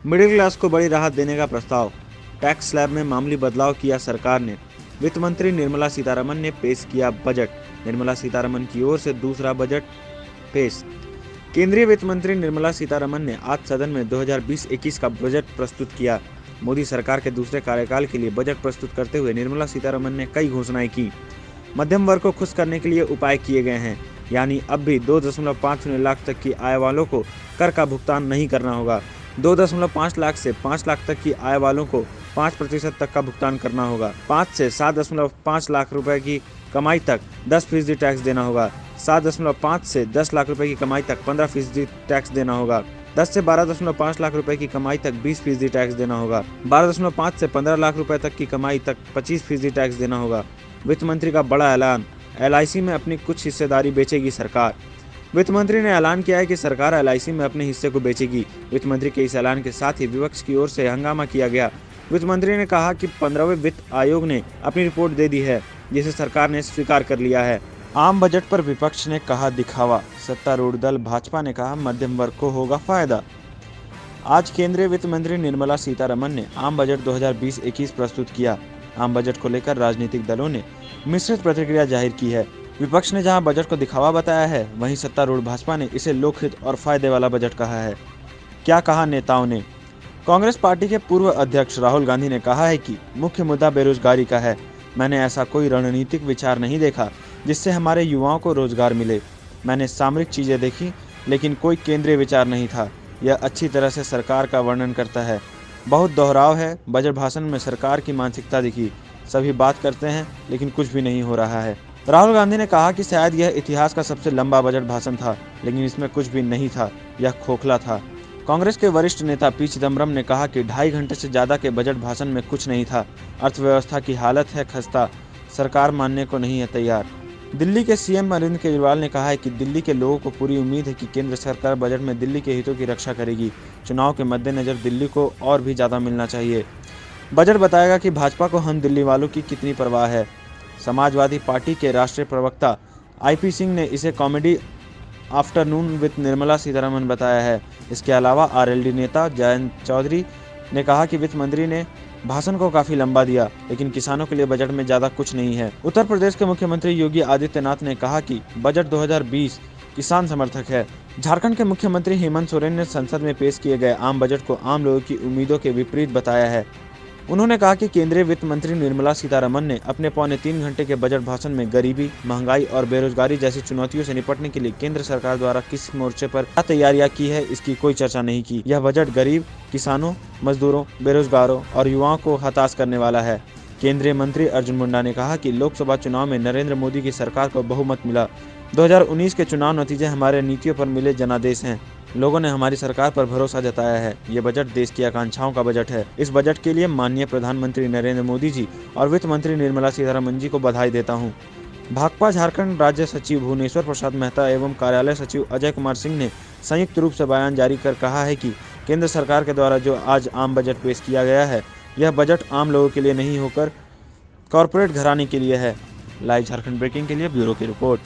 Middle class को बड़ी राहत देने का प्रस्ताव। टैक्स स्लैब में मामूली बदलाव किया सरकार ने। वित्त मंत्री निर्मला सीतारमण ने पेश किया बजट। निर्मला सीतारमण की ओर से दूसरा बजट पेश। केंद्रीय वित्त मंत्री निर्मला सीतारमण ने आज सदन में 2020-21 का बजट प्रस्तुत किया। मोदी सरकार के दूसरे कार्यकाल के लिए बजट प्रस्तुत करते हुए निर्मला सीतारमण ने कई घोषणाएं की। मध्यम वर्ग को खुश करने के लिए उपाय किए गए हैं, यानी अब भी 2.50 लाख तक की आय वालों को कर का भुगतान नहीं करना होगा। 2.5 लाख से 5 लाख तक की आय वालों को 5% तक का भुगतान करना होगा। 5 से 7.5 लाख रुपए की कमाई तक 10% टैक्स देना होगा। 7.5 से 10 लाख रुपए की कमाई तक 15% टैक्स देना होगा। 10 से 12.5 लाख रुपए की कमाई तक 20% टैक्स देना होगा। 12.5 से 15 लाख रुपए तक की कमाई तक 25% टैक्स देना होगा। वित्त मंत्री का बड़ा ऐलान, LIC में अपनी कुछ हिस्सेदारी बेचेगी सरकार। वित्त मंत्री ने ऐलान किया है कि सरकार LIC में अपने हिस्से को बेचेगी। वित्त मंत्री के इस ऐलान के साथ ही विपक्ष की ओर से हंगामा किया गया। वित्त मंत्री ने कहा कि 15वें वित्त आयोग ने अपनी रिपोर्ट दे दी है, जिसे सरकार ने स्वीकार कर लिया है। आम बजट पर विपक्ष ने कहा दिखावा। सत्तारूढ़ दल भाजपा ने कहा मध्यम वर्ग को होगा फायदा। आज केंद्रीय वित्त मंत्री निर्मला सीतारमण ने आम बजट 2020-21 प्रस्तुत किया। आम बजट को लेकर राजनीतिक दलों ने मिश्रित प्रतिक्रिया जाहिर की है। विपक्ष ने जहां बजट को दिखावा बताया है, वहीं सत्तारूढ़ भाजपा ने इसे लोकहित और फायदे वाला बजट कहा है। क्या कहा नेताओं ने? कांग्रेस पार्टी के पूर्व अध्यक्ष राहुल गांधी ने कहा है कि मुख्य मुद्दा बेरोजगारी का है। मैंने ऐसा कोई रणनीतिक विचार नहीं देखा जिससे हमारे युवाओं को रोजगार मिले। मैंने सामरिक चीजें देखी, लेकिन कोई केंद्रीय विचार नहीं था। यह अच्छी तरह से सरकार का वर्णन करता है। बहुत दोहराव है। बजट भाषण में सरकार की मानसिकता दिखी। सभी बात करते हैं, लेकिन कुछ भी नहीं हो रहा है। राहुल गांधी ने कहा कि शायद यह इतिहास का सबसे लंबा बजट भाषण था, लेकिन इसमें कुछ भी नहीं था। यह खोखला था। कांग्रेस के वरिष्ठ नेता पी चिदम्बरम ने कहा कि 2.5 घंटे से ज्यादा के बजट भाषण में कुछ नहीं था। अर्थव्यवस्था की हालत है खस्ता, सरकार मानने को नहीं है तैयार। दिल्ली के CM अरविंद केजरीवाल ने कहा है कि दिल्ली के लोगों को पूरी उम्मीद है कि केंद्र सरकार बजट में दिल्ली के हितों की रक्षा करेगी। चुनाव के मद्देनजर दिल्ली को और भी ज्यादा मिलना चाहिए। बजट बताएगा कि भाजपा को हम दिल्ली वालों की कितनी परवाह है। समाजवादी पार्टी के राष्ट्रीय प्रवक्ता IP सिंह ने इसे comedy afternoon with Nirmala Sitharaman बताया है। इसके अलावा RLD नेता जयंत चौधरी ने कहा कि वित्त मंत्री ने भाषण को काफी लंबा दिया, लेकिन किसानों के लिए बजट में ज्यादा कुछ नहीं है। उत्तर प्रदेश के मुख्यमंत्री योगी आदित्यनाथ ने कहा कि बजट 2020 किसान समर्थक है। झारखंड के मुख्यमंत्री हेमंत सोरेन ने संसद में पेश किए गए आम बजट को आम लोगों की उम्मीदों के विपरीत बताया है। उन्होंने कहा कि केंद्रीय वित्त मंत्री निर्मला सीतारमण ने अपने 3.25 घंटे के बजट भाषण में गरीबी, महंगाई और बेरोजगारी जैसी चुनौतियों से निपटने के लिए केंद्र सरकार द्वारा किस मोर्चे पर क्या तैयारियां की है, इसकी कोई चर्चा नहीं की। यह बजट गरीब, किसानों, मजदूरों, बेरोजगारों और युवाओं को हताश करने वाला है। केंद्रीय मंत्री अर्जुन मुंडा ने कहा कि लोकसभा चुनाव में नरेंद्र मोदी की सरकार को बहुमत मिला। 2019 के चुनाव नतीजे हमारे नीतियों पर मिले जनादेश हैं। लोगों ने हमारी सरकार पर भरोसा जताया है। ये बजट देश की आकांक्षाओं का बजट है। इस बजट के लिए माननीय प्रधानमंत्री नरेंद्र मोदी जी और वित्त मंत्री निर्मला सीतारमण जी को बधाई देता हूँ। भाकपा झारखंड राज्य सचिव भुवनेश्वर प्रसाद मेहता एवं कार्यालय सचिव अजय कुमार सिंह ने संयुक्त रूप से बयान जारी कर कहा है कि केंद्र सरकार के द्वारा जो आज आम बजट पेश किया गया है, यह बजट आम लोगों के लिए नहीं होकर कॉरपोरेट घराने के लिए है। लाइव झारखंड ब्रेकिंग के लिए ब्यूरो की रिपोर्ट।